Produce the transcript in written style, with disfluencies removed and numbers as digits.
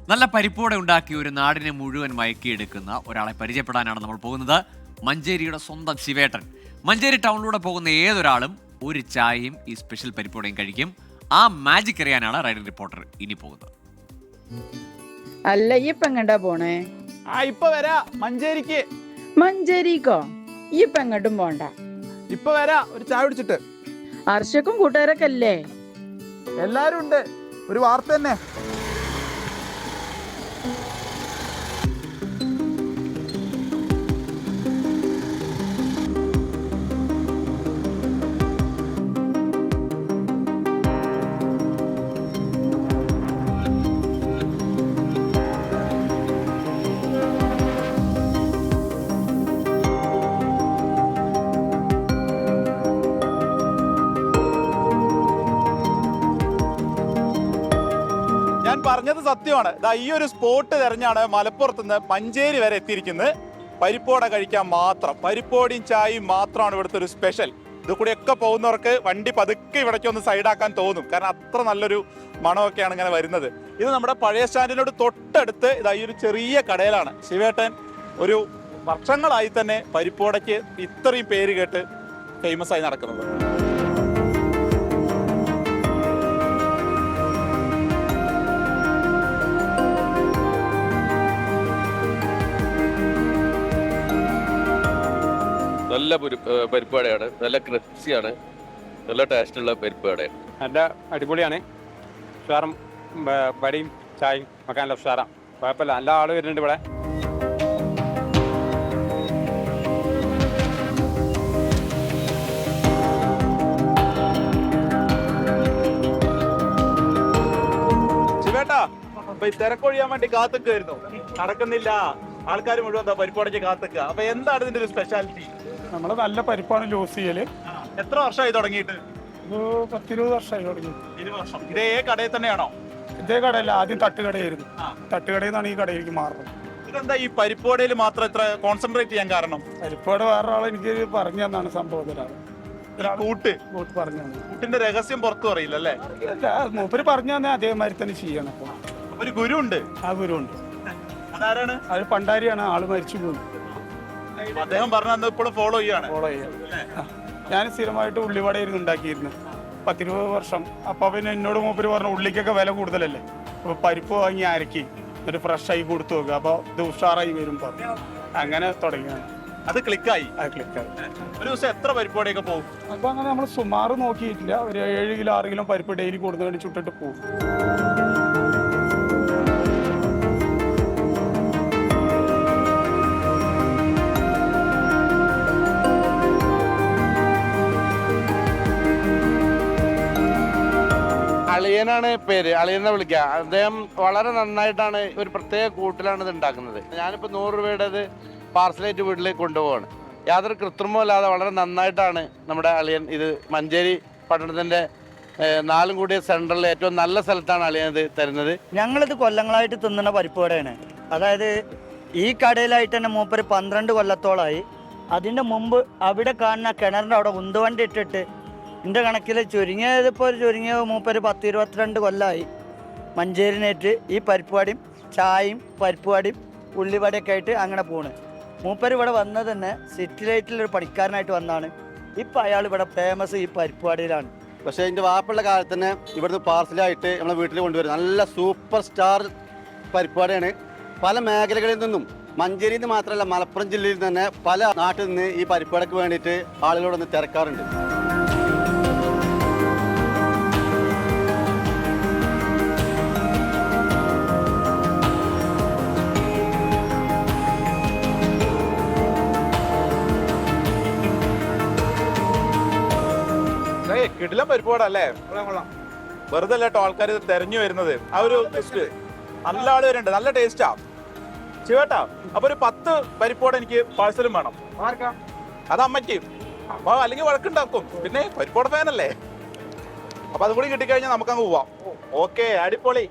നല്ല പരിപ്പോടെ ഉണ്ടാക്കി ഒരു നാടിനെ മുഴുവൻ മയക്കിയെടുക്കുന്ന ഒരാളെ പരിചയപ്പെടാനാണ് നമ്മൾ പോകുന്നത്. മഞ്ചേരിയുടെ സ്വന്തം ശിവേട്ടൻ. മഞ്ചേരി ടൗണിലൂടെ പോകുന്ന ഏതൊരാളും ഒരു ചായയും ഈ സ്പെഷ്യൽ പരിപ്പോടെയും കഴിക്കും. ആ മാജിക് അറിയാനാണ് റൈഡിംഗ് റിപ്പോർട്ടർ ഇനി പോകുന്നത്. അല്ല ഇപ്പൊ എങ്ങട്ടാ പോണേ? ഇപ്പൊ വരാ മഞ്ചേരിക്ക്. മഞ്ചേരിക്കോ? ഇപ്പൊ എങ്ങോട്ടും പോണ്ട. ഇപ്പൊ വരാ ഒരു ചായ കുടിച്ചിട്ട്. അർഷക്കും കൂട്ടുകാരൊക്കെ അല്ലേ? എല്ലാരും ഉണ്ട്. ഒരു വാർത്ത തന്നെ. ഞാൻ പറഞ്ഞത് സത്യമാണ്. ഈ ഒരു സ്പോട്ട് തെരഞ്ഞാണ് മലപ്പുറത്ത് നിന്ന് മഞ്ചേരി വരെ എത്തിയിരിക്കുന്നത്. പരിപ്പോട കഴിക്കാൻ മാത്രം, പരിപ്പോടിയും ചായയും മാത്രമാണ് ഇവിടുത്തെ ഒരു സ്പെഷ്യൽ. ഇത് കൂടെയൊക്കെ പോകുന്നവർക്ക് വണ്ടി പതുക്കെ ഇവിടേക്ക് ഒന്ന് സൈഡാക്കാൻ തോന്നും, കാരണം അത്ര നല്ലൊരു മണമൊക്കെയാണ് ഇങ്ങനെ വരുന്നത്. ഇത് നമ്മുടെ പഴയ സ്റ്റാൻഡിനോട് തൊട്ടടുത്ത് ഈ ഒരു ചെറിയ കടയിലാണ് ശിവേട്ടൻ ഒരു വർഷങ്ങളായി തന്നെ പരിപ്പോടയ്ക്ക് ഇത്രയും പേര് കേട്ട് ഫേമസ് ആയി നടക്കുന്നത്. നല്ല പരിപ്പാടയാണ്, നല്ല ക്രിസ്പിയാണ്, നല്ല ടേസ്റ്റുള്ള പരിപ്പാടയാണ്. നല്ല അടിപൊളിയാണ്. ഉഷാറും വടിയും ചായയും ഒക്കെ നല്ല ഉഷാറാണ്. കുഴപ്പമില്ല, നല്ല ആള് വരുന്നുണ്ട് ഇവിടെ. ശിവേട്ടാ, അപ്പൊ ഈ തിരക്കൊഴിയാൻ വേണ്ടി കാത്തുക്കായിരുന്നു, നടക്കുന്നില്ല. ആൾക്കാർ മുഴുവൻ പരിപ്പോടയ്ക്ക് കാത്തുക്കുക. അപ്പൊ എന്താണ് ഇതിന്റെ ഒരു സ്പെഷ്യാലിറ്റി? നമ്മള് നല്ല പരിപ്പാണ് ലൂസ് ചെയ്യല്. എത്ര വർഷമായി തുടങ്ങിയിട്ട്? ഒരു 10-20 വർഷമായി തുടങ്ങി. 20 വർഷം. ഇതേ കടയിൽ തന്നെയാണോ? ഇതേ കടയല്ല, ആദ്യം തട്ടുകടയായിരുന്നു. തട്ടുകടയിൽ നിന്നാണ് ഈ കടയിലേക്ക് മാറുന്നത്. ഇതെന്താ ഈ പരിപ്പോടയിൽ മാത്രം ഇത്ര കോൺസെൻട്രേറ്റ് ചെയ്യാൻ കാരണം? പരിപ്പോട വേറെ ആൾ എനിക്ക് പറഞ്ഞു തന്നാണ് സംഭവം. കൂട്ട് പറഞ്ഞു തന്നെ. കൂട്ടിന്റെ രഹസ്യം പുറത്തു അറിയില്ല അല്ലേ? മൂപ്പര് പറഞ്ഞു തന്നെ അതേമാതിരി തന്നെ ചെയ്യണം. അപ്പൊ ഒരു ഗുരു ഉണ്ട്. ആ ഗുരു ഉണ്ട്. അതാരാണ്? അത് പണ്ടാരിയാണ്, ആള് മരിച്ചു പോകുന്നു. അദ്ദേഹം പറഞ്ഞ ഇപ്പോഴും ഫോളോ ചെയ്യാൻ. ഞാൻ സ്ഥിരമായിട്ട് ഉള്ളിവടയായിരുന്നു ഉണ്ടാക്കിയിരുന്നു 10-20 വർഷം. അപ്പൊ പിന്നെ എന്നോട് മൂപ്പര് പറഞ്ഞു ഉള്ളിക്കൊക്കെ വില കൂടുതലല്ലേ, അപ്പൊ പരിപ്പ് വാങ്ങി അരക്കി എന്നിട്ട് ഫ്രഷ് ആയി കൊടുത്തു നോക്കുക, അപ്പൊ ഇത് ഉഷാറായി വരും പറഞ്ഞു. അങ്ങനെ തുടങ്ങിയാണ്. അത് ക്ലിക്കായി. ഒരു ദിവസം എത്ര പരിപ്പോടെയൊക്കെ പോകും? അപ്പൊ അങ്ങനെ നമ്മൾ സുമാറ് നോക്കിയിട്ടില്ല. ഒരു 7 കിലോ 6 കിലോ പരിപ്പ് ഡെയിലി കൊടുത്തു വേണ്ടി ചുട്ടിട്ട് പോകും. അളിയനാണ് പേര്, അളിയനെ വിളിക്കുക. അദ്ദേഹം വളരെ നന്നായിട്ടാണ് ഒരു പ്രത്യേക കൂട്ടിലാണ് ഇത് ഉണ്ടാക്കുന്നത്. ഞാനിപ്പോൾ 100 രൂപയുടെ പാർസലായിട്ട് വീട്ടിലേക്ക് കൊണ്ടുപോവാണ്. യാതൊരു കൃത്രിമല്ലാതെ വളരെ നന്നായിട്ടാണ് നമ്മുടെ അളിയൻ ഇത് മഞ്ചേരി പട്ടണത്തിൻ്റെ 4 കൂടിയ സെൻട്രലിൽ ഏറ്റവും നല്ല സ്ഥലത്താണ് അളിയൻ ഇത് തരുന്നത്. ഞങ്ങളിത് കൊല്ലങ്ങളായിട്ട് തിന്നുന്ന പരിപ്പുവടയാണ്. അതായത് ഈ കടയിലായിട്ട് തന്നെ മൂപ്പര് 12 കൊല്ലത്തോളമായി. അതിൻ്റെ മുമ്പ് അവിടെ കാണുന്ന കിണറിൻ്റെ അവിടെ ഉന്തുവണ്ടി ഇട്ടിട്ട് എൻ്റെ കണക്കിൽ ചുരുങ്ങിയ മൂപ്പര് 10-22 കൊല്ലമായി മഞ്ചേരിനേറ്റ് ഈ പരിപ്പുവടയും ചായയും പരിപ്പുവടയും ഉള്ളിവടയൊക്കെ ആയിട്ട് അങ്ങനെ പോണ്. മൂപ്പര് ഇവിടെ വന്നത് തന്നെ സിറ്റി ലൈറ്റിലൊരു പണിക്കാരനായിട്ട് വന്നാണ്. ഇപ്പം അയാൾ ഇവിടെ ഫേമസ് ഈ പരിപ്പുവടയിലാണ്. പക്ഷേ എൻ്റെ വാപ്പുള്ള കാലത്ത് തന്നെ ഇവിടുന്ന് പാർസലായിട്ട് നമ്മളെ വീട്ടിൽ കൊണ്ടുവരും. നല്ല സൂപ്പർ സ്റ്റാർ പരിപ്പുവടയാണ്. പല മേഖലകളിൽ നിന്നും, മഞ്ചേരിയിൽ നിന്ന് മാത്രമല്ല മലപ്പുറം ജില്ലയിൽ തന്നെ പല നാട്ടിൽ നിന്ന് ഈ പരിപ്പുവടയ്ക്ക് വേണ്ടിയിട്ട് ആളുകളോടൊന്ന് തിരക്കാറുണ്ട്. കിടിലം പരിപ്പോടല്ലേ? വെറുതെ അല്ലേട്ടോ ആൾക്കാർ ഇത് തെരഞ്ഞു വരുന്നത്. ആ ഒരു നല്ല ആള് വരുന്നുണ്ട്, നല്ല ടേസ്റ്റാ. ശിവേട്ടാ, അപ്പൊ ഒരു 10 പരിപ്പോട എനിക്ക് പാഴ്സലും വേണം. അത് അമ്മയ്ക്ക്. അപ്പൊ അല്ലെങ്കിൽ വഴക്കുണ്ടാക്കും. പിന്നെ പരിപ്പോട ഫാനല്ലേ, അപ്പൊ അതും കൂടി കിട്ടിക്കഴിഞ്ഞാൽ നമുക്കങ്ങ് പോവാം. ഓക്കെ, അടിപൊളി.